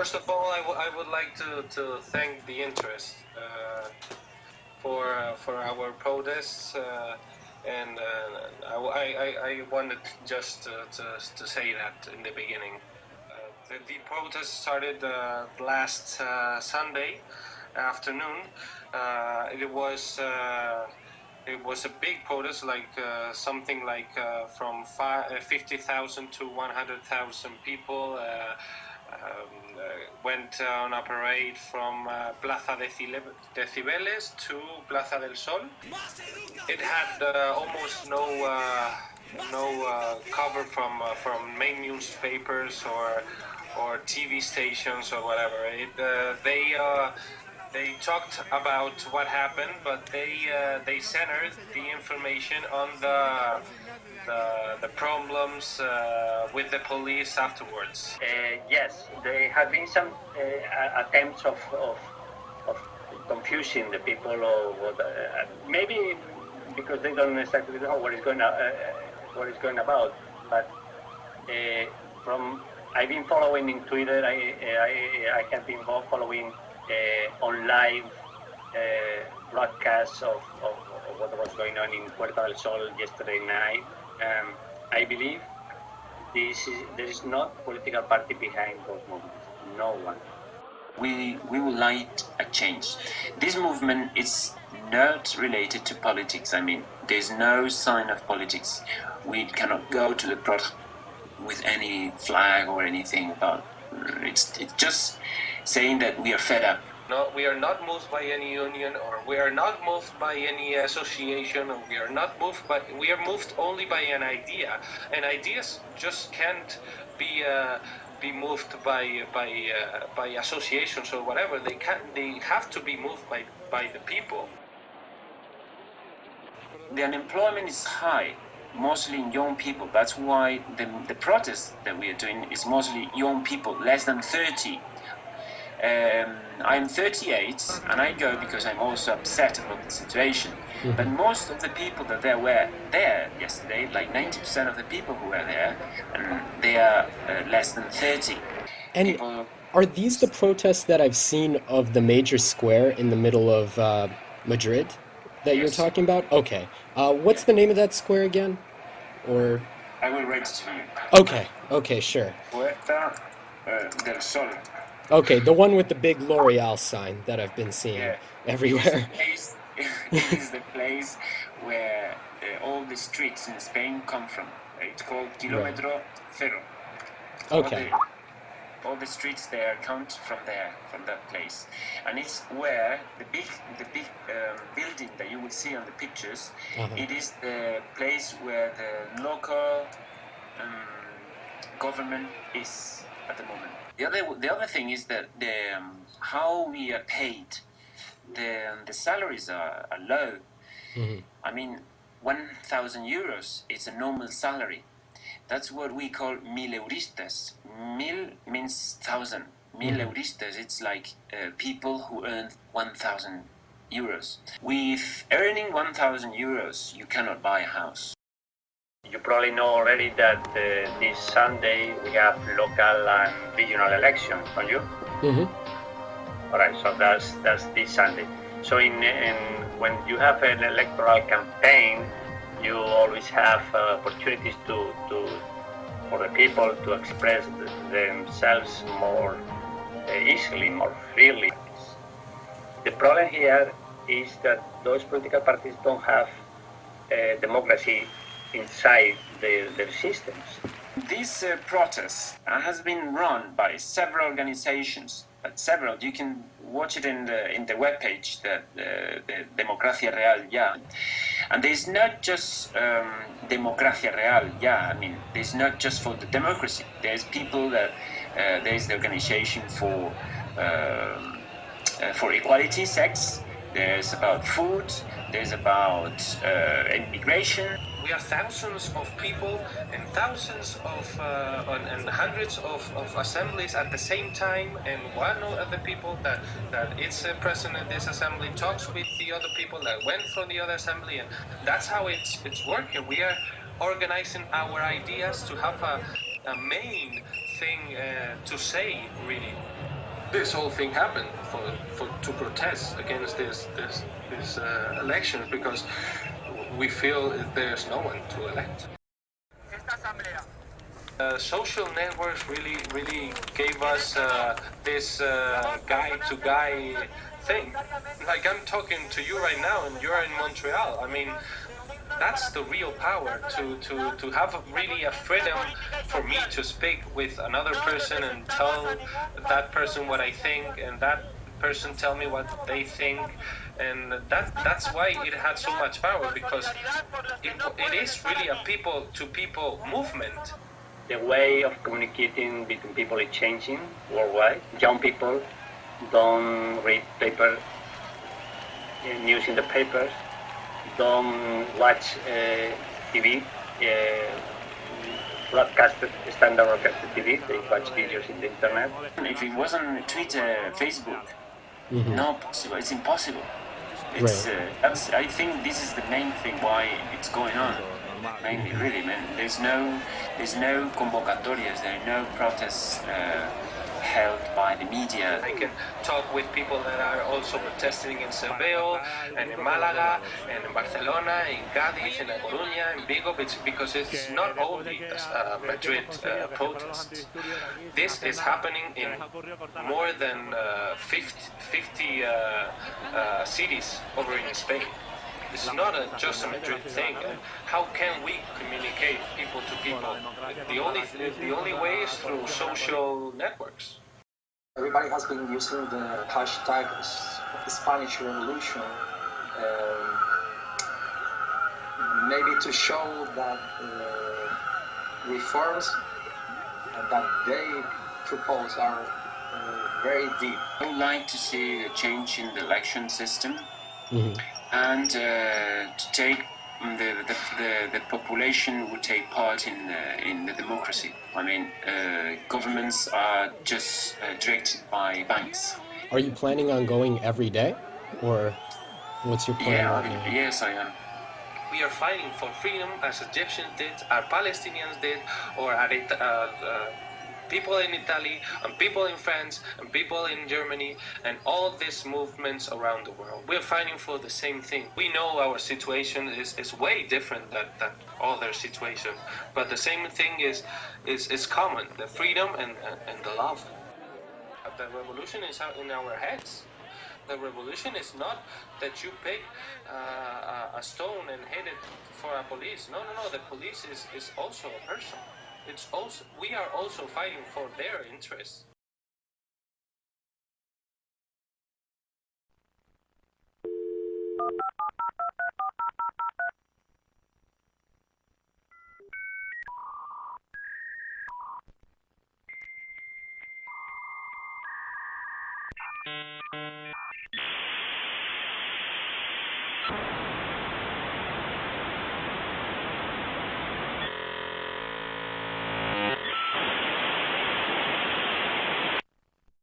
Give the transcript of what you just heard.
first of all, I would like to thank the interest for our protests, and I wanted just to say that in the beginning. The protest started last Sunday afternoon. It was a big protest, like something like from 50,000 to 100,000 people went on a parade from Plaza de Cibeles to Plaza del Sol. It had almost no cover from main newspapers or TV stations or whatever. They talked about what happened, but they centered the information on the problems with the police afterwards. Yes, there have been some attempts of confusing the people, or what, maybe because they don't exactly know what is going about. But from I've been following in Twitter. I have been following on live broadcasts of what was going on in Puerta del Sol yesterday night. I believe there is not political party behind those movements. No one. We would like a change. This movement is not related to politics. I mean, there's no sign of politics. We cannot go to the protest with any flag or anything about. It's just saying that we are fed up. No, we are not moved by any union, or we are not moved by any association, or we are not moved by. We are moved only by an idea, and ideas just can't be moved by associations or whatever. They have to be moved by the people. The unemployment is high, mostly in young people. That's why the protest that we are doing is mostly young people, less than 30. I'm 38, and I go because I'm also upset about the situation. Mm-hmm. But most of the people that were there yesterday, like 90% of the people who were there, and they are less than 30. And people... Are these the protests that I've seen of the major square in the middle of Madrid that you're talking about? Okay. What's the name of that square again? Or I will write it to you. Okay, sure. Puerta del Sol. Okay, the one with the big L'Oreal sign that I've been seeing everywhere. It is the place where all the streets in Spain come from. It's called Kilómetro Cero. Okay. All the streets there come from that place, and it's where the big building that you will see on the pictures. It is the place where the local government is at the moment. The other thing is that how we are paid. The salaries are low. Mm-hmm. I mean, 1,000 euros is a normal salary. That's what we call mileuristas. Mil means 1,000. Mileuristas, it's like people who earn 1,000 euros. With earning 1,000 euros, you cannot buy a house. You probably know already that this Sunday we have local and regional elections, don't you? Mm-hmm. All right, so that's this Sunday. So when you have an electoral campaign, you always have opportunities for the people to express themselves more easily, more freely. The problem here is that those political parties don't have democracy inside their systems. This protest has been run by several organizations. You can watch it in the webpage, the Democracia Real Ya. And there's not just Democracia Real Ya. I mean, there's not just for the democracy. There's people that there's the organization for equality, sex. There's about food. There's about immigration. We are thousands of people and thousands of and hundreds of assemblies at the same time, and one of the people that is present in this assembly talks with the other people that went from the other assembly, and that's how it's working. We are organizing our ideas to have a main thing to say, really. this whole thing happened to protest against this election, because we feel there's no one to elect. Social networks really gave us this guy-to-guy thing. Like, I'm talking to you right now, and you're in Montreal. I mean, that's the real power, to have really a freedom for me to speak with another person and tell that person what I think, and that person tell me what they think, and that's why it had so much power, because it is really a people-to-people movement. The way of communicating between people is changing worldwide. Young people don't read news in the papers, don't watch TV, standard broadcasted TV. They watch videos in the internet. If it wasn't Twitter, Facebook, no possible. It's impossible. It's I think this is the main thing why it's going on. Mainly, really, man. There's no convocatorias. There are no protests held by the media. I can talk with people that are also protesting in Seville, and in Malaga, and in Barcelona, in Cádiz, in A Coruña, in Vigo, because it's not only Madrid protests. This is happening in more than 50 cities over in Spain. It's not just a Madrid thing. How can we communicate people to people? The only way is through social networks. Everybody has been using the hashtag Spanish Revolution, maybe to show that reforms that they propose are very deep. I would like to see a change in the election system. And to take the population would take part in the democracy. I mean, governments are just directed by banks. Are you planning on going every day, or what's your plan right now? Yes, I am. We are fighting for freedom, as Egyptians did, as Palestinians did, or people in Italy, and people in France, and people in Germany, and all these movements around the world. We're fighting for the same thing. We know our situation is way different than other situations, but the same thing is common: the freedom and the love. The revolution is out in our heads. The revolution is not that you pick a stone and hit it for a police. No. The police is also a person. We are also fighting for their interests.